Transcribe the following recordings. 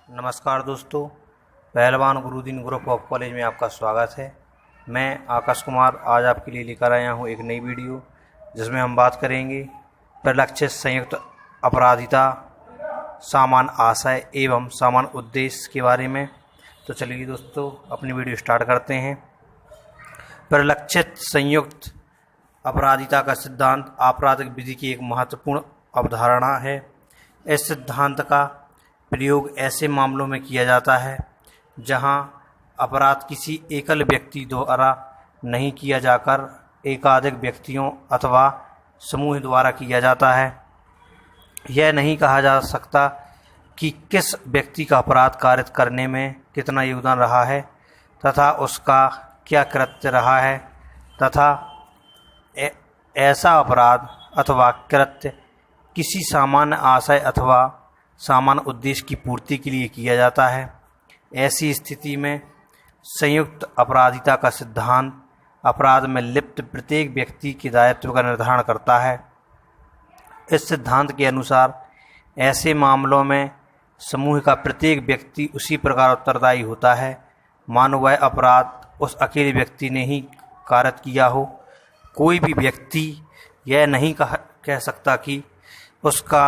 नमस्कार दोस्तों, पहलवान गुरुदीन ग्रुप ऑफ कॉलेज में आपका स्वागत है। मैं आकाश कुमार आज आपके लिए लेकर आया हूं एक नई वीडियो, जिसमें हम बात करेंगे परिलक्षित संयुक्त अपराधिता, सामान्य आशय एवं सामान्य उद्देश्य के बारे में। तो चलिए दोस्तों, अपनी वीडियो स्टार्ट करते हैं। परिलक्षित संयुक्त अपराधिता का सिद्धांत आपराधिक विधि की एक महत्वपूर्ण अवधारणा है। इस सिद्धांत का प्रयोग ऐसे मामलों में किया जाता है जहां अपराध किसी एकल व्यक्ति द्वारा नहीं किया जाकर एकाधिक व्यक्तियों अथवा समूह द्वारा किया जाता है। यह नहीं कहा जा सकता कि किस व्यक्ति का अपराध कारित करने में कितना योगदान रहा है तथा उसका क्या कृत्य रहा है, तथा ऐसा अपराध अथवा कृत्य किसी सामान्य आशय अथवा सामान्य उद्देश्य की पूर्ति के लिए किया जाता है। ऐसी स्थिति में संयुक्त अपराधिता का सिद्धांत अपराध में लिप्त प्रत्येक व्यक्ति के दायित्व का निर्धारण करता है। इस सिद्धांत के अनुसार ऐसे मामलों में समूह का प्रत्येक व्यक्ति उसी प्रकार उत्तरदायी होता है मानो वह अपराध उस अकेले व्यक्ति ने ही कारित किया हो। कोई भी व्यक्ति यह नहीं कह सकता कि उसका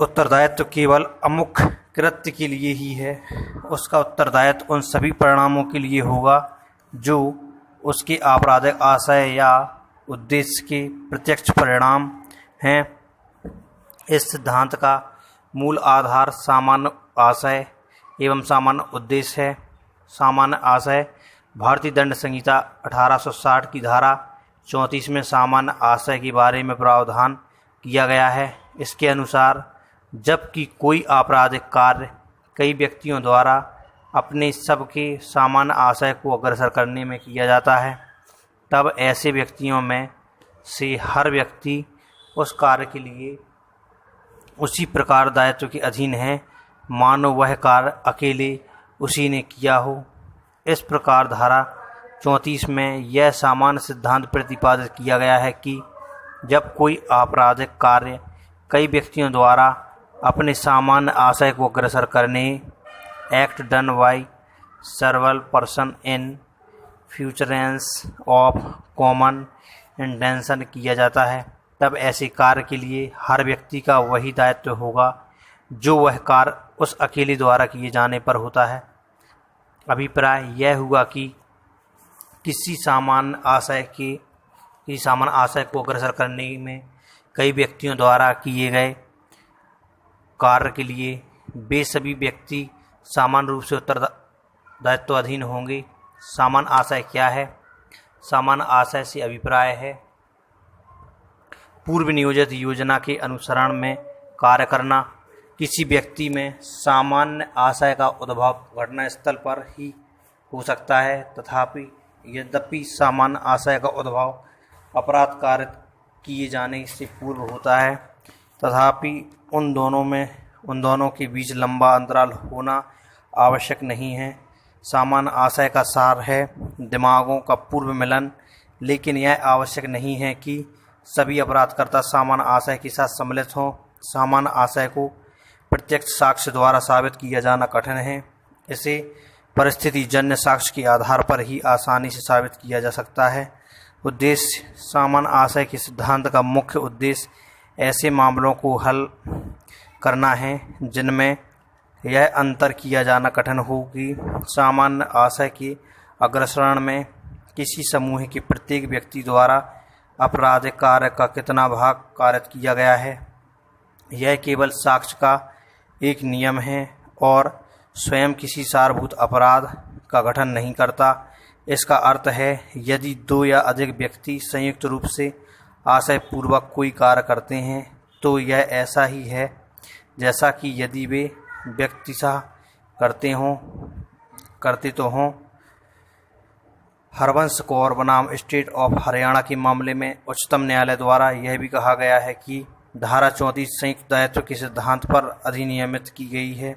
उत्तरदायित्व केवल अमुक कृत्य के लिए ही है। उसका उत्तरदायित्व उन सभी परिणामों के लिए होगा जो उसके आपराधिक आशय या उद्देश्य के प्रत्यक्ष परिणाम हैं। इस सिद्धांत का मूल आधार सामान्य आशय एवं सामान्य उद्देश्य है। सामान्य आशय भारतीय दंड संहिता 1860 की धारा 34 में सामान्य आशय के बारे में प्रावधान किया गया है। इसके अनुसार जबकि कोई आपराधिक कार्य कई व्यक्तियों द्वारा अपने सबके सामान्य आशय को अग्रसर करने में किया जाता है, तब ऐसे व्यक्तियों में से हर व्यक्ति उस कार्य के लिए उसी प्रकार दायित्व के अधीन है मानो वह कार्य अकेले उसी ने किया हो। इस प्रकार धारा 34 में यह सामान्य सिद्धांत प्रतिपादित किया गया है कि जब कोई आपराधिक कार्य कई व्यक्तियों द्वारा अपने सामान्य आशय को अग्रसर करने act done by several person in furtherance of common intention किया जाता है, तब ऐसे कार्य के लिए हर व्यक्ति का वही दायित्व होगा जो वह कार्य उस अकेले द्वारा किए जाने पर होता है। अभिप्राय यह हुआ कि किसी सामान्य आशय को अग्रसर करने में कई व्यक्तियों द्वारा किए गए कार्य के लिए वे सभी व्यक्ति समान रूप से उत्तरदायित्वाधीन होंगे। सामान्य आशय क्या है? सामान्य आशय से अभिप्राय है पूर्व नियोजित योजना के अनुसरण में कार्य करना। किसी व्यक्ति में सामान्य आशय का उद्भव घटनास्थल पर ही हो सकता है, यद्यपि सामान्य आशय का उद्भव अपराध कारित किए जाने से पूर्व होता है, तथापि उन दोनों के बीच लंबा अंतराल होना आवश्यक नहीं है। सामान्य आशय का सार है दिमागों का पूर्व मिलन, लेकिन यह आवश्यक नहीं है कि सभी अपराधकर्ता सामान्य आशय के साथ सम्मिलित हों। सामान्य आशय को प्रत्यक्ष साक्ष्य द्वारा साबित किया जाना कठिन है। इसे परिस्थिति जन्य साक्ष्य के आधार पर ही आसानी से साबित किया जा सकता है। उद्देश्य सामान्य आशय के सिद्धांत का मुख्य उद्देश्य ऐसे मामलों को हल करना है जिनमें यह अंतर किया जाना कठिन हो कि सामान्य आशय के अग्रसरण में किसी समूह के प्रत्येक व्यक्ति द्वारा आपराधिक कार्य का कितना भाग कारित किया गया है। यह केवल साक्ष्य का एक नियम है और स्वयं किसी सारभूत अपराध का गठन नहीं करता। इसका अर्थ है यदि दो या अधिक व्यक्ति संयुक्त रूप से आशय पूर्वक कोई कार्य करते हैं तो यह ऐसा ही है जैसा कि यदि वे व्यक्तिशः करते तो हों। हरवंश कौर बनाम स्टेट ऑफ हरियाणा के मामले में उच्चतम न्यायालय द्वारा यह भी कहा गया है कि धारा 34 संयुक्त दायित्व के सिद्धांत पर अधिनियमित की गई है।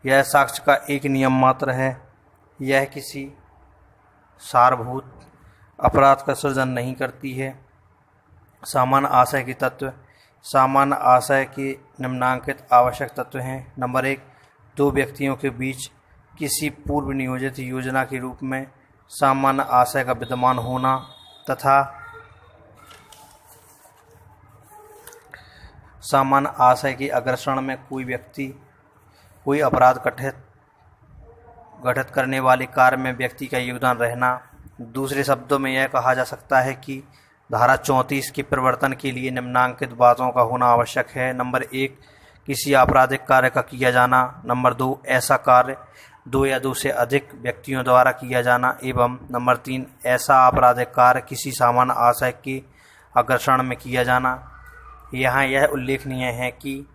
यह साक्ष्य का एक नियम मात्र है। यह किसी सारभूत अपराध का सृजन नहीं करती है। सामान्य आशय के तत्व सामान्य आशय के निम्नलिखित आवश्यक तत्व हैं। नंबर 1, दो व्यक्तियों के बीच किसी पूर्व नियोजित योजना के रूप में सामान्य आशय का विद्यमान होना तथा सामान्य आशय के अग्रसरण में कोई व्यक्ति कोई अपराध गठित करने वाले कार्य में व्यक्ति का योगदान रहना। दूसरे शब्दों में यह कहा जा सकता है कि धारा 34 के प्रवर्तन के लिए निम्नलिखित बातों का होना आवश्यक है। नंबर 1, किसी आपराधिक कार्य का किया जाना। नंबर 2, ऐसा कार्य 2 या 2 से अधिक व्यक्तियों द्वारा किया जाना। एवं नंबर 3, ऐसा आपराधिक कार्य किसी सामान्य आशय के अग्रसरण में किया जाना। यहाँ यह उल्लेखनीय है कि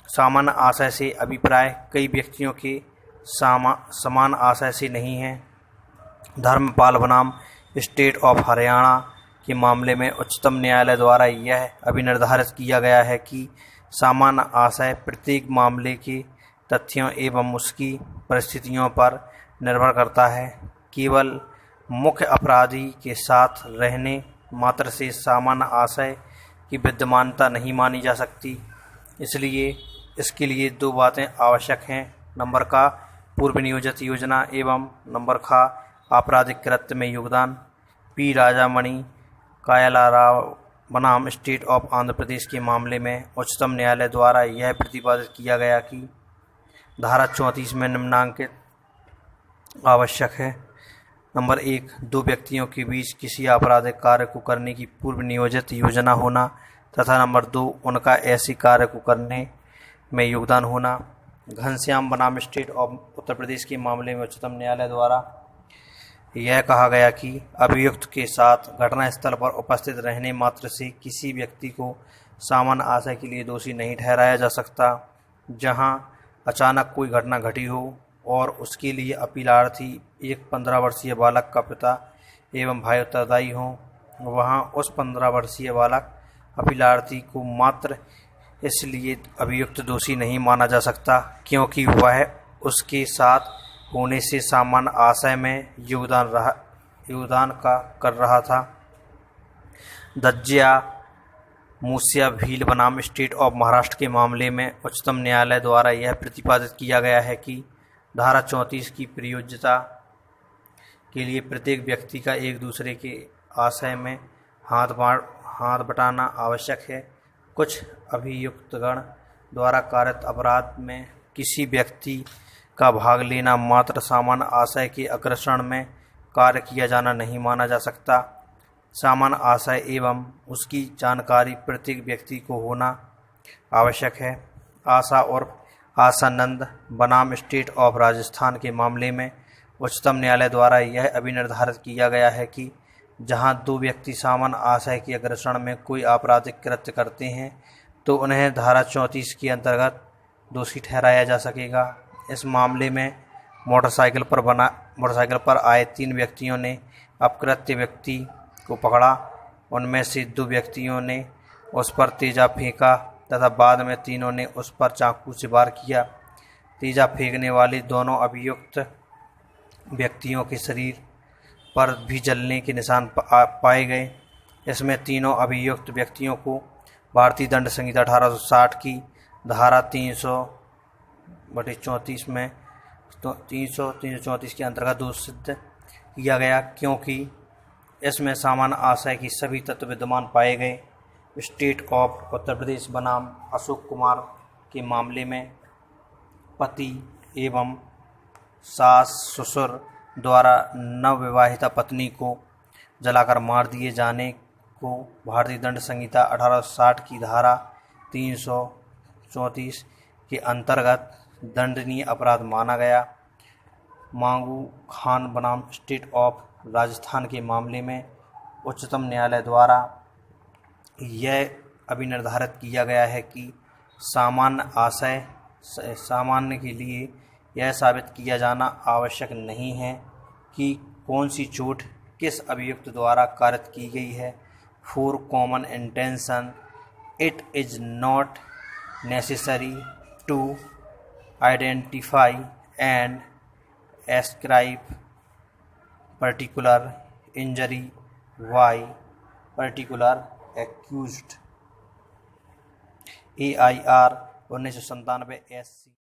सामान्य आशय से अभिप्राय कई व्यक्तियों के समान आशय से नहीं है। धर्मपाल बनाम स्टेट ऑफ हरियाणा के मामले में उच्चतम न्यायालय द्वारा यह अभिनिर्धारित किया गया है कि सामान्य आशय प्रत्येक मामले के तथ्यों एवं उसकी परिस्थितियों पर निर्भर करता है। केवल मुख्य अपराधी के साथ रहने मात्र से सामान्य आशय की विद्यमानता नहीं मानी जा सकती। इसलिए इसके लिए 2 बातें आवश्यक हैं। नंबर का पूर्व नियोजित योजना एवं नंबर का आपराधिक कृत्य में योगदान। पी राजामणि कायलाराव बनाम स्टेट ऑफ आंध्र प्रदेश के मामले में उच्चतम न्यायालय द्वारा यह प्रतिपादित किया गया कि धारा 34 में निम्नलिखित आवश्यक है। नंबर 1, 2 व्यक्तियों के बीच किसी आपराधिक कार्य को करने की पूर्व नियोजित योजना होना तथा नंबर 2, उनका ऐसे कार्य को करने में योगदान होना। घनश्याम बनाम स्टेट ऑफ उत्तर प्रदेश के मामले में उच्चतम न्यायालय द्वारा यह कहा गया कि अभियुक्त के साथ घटनास्थल पर उपस्थित रहने मात्र से किसी व्यक्ति को सामान्य आशय के लिए दोषी नहीं ठहराया जा सकता। जहां अचानक कोई घटना घटी हो और उसके लिए अपीलार्थी एक 15 वर्षीय बालक का पिता एवं भाई उत्तरदायी हों, वहां उस 15 वर्षीय बालक अपीलार्थी को मात्र इसलिए अभियुक्त दोषी नहीं माना जा सकता क्योंकि वह उसके साथ होने से सामान्य आशय में योगदान कर रहा था। दज्जिया मूसिया भील बनाम स्टेट ऑफ महाराष्ट्र के मामले में उच्चतम न्यायालय द्वारा यह प्रतिपादित किया गया है कि धारा 34 की प्रयोज्यता के लिए प्रत्येक व्यक्ति का एक दूसरे के आशय में हाथ बटाना आवश्यक है। कुछ अभियुक्तगण द्वारा कारित अपराध में किसी व्यक्ति का भाग लेना मात्र सामान्य आशय के अग्रसरण में कार्य किया जाना नहीं माना जा सकता। सामान्य आशय एवं उसकी जानकारी प्रत्येक व्यक्ति को होना आवश्यक है। आशा और आशानंद बनाम स्टेट ऑफ राजस्थान के मामले में उच्चतम न्यायालय द्वारा यह अभिनिर्धारित किया गया है कि जहां 2 व्यक्ति सामान्य आशय के अग्रसरण में कोई आपराधिक कृत्य करते हैं तो उन्हें धारा 34 के अंतर्गत दोषी ठहराया जा सकेगा। इस मामले में मोटरसाइकिल पर आए 3 व्यक्तियों ने अपकृत्य व्यक्ति को पकड़ा। उनमें से 2 व्यक्तियों ने उस पर तेजा फेंका तथा बाद में तीनों ने उस पर चाकू से वार किया। तेजा फेंकने वाले दोनों अभियुक्त व्यक्तियों के शरीर पर भी जलने के निशान पाए गए। इसमें तीनों अभियुक्त व्यक्तियों को भारतीय दंड संहिता 1860 की धारा 300/34 में 334 के अंतर्गत दोषी सिद्ध किया गया क्योंकि इसमें सामान्य आशय की सभी तत्व विद्यमान पाए गए। स्टेट ऑफ उत्तर प्रदेश बनाम अशोक कुमार के मामले में पति एवं सास ससुर द्वारा नवविवाहिता पत्नी को जलाकर मार दिए जाने को भारतीय दंड संहिता 1860 की धारा 334 के अंतर्गत दंडनीय अपराध माना गया। मांगू खान बनाम स्टेट ऑफ राजस्थान के मामले में उच्चतम न्यायालय द्वारा यह अभिनिर्धारित किया गया है कि सामान्य के लिए यह साबित किया जाना आवश्यक नहीं है कि कौन सी चोट किस अभियुक्त द्वारा कारित की गई है। For common intention it is not necessary to identify and ascribe particular injury by particular accused। AIR 1997 SC।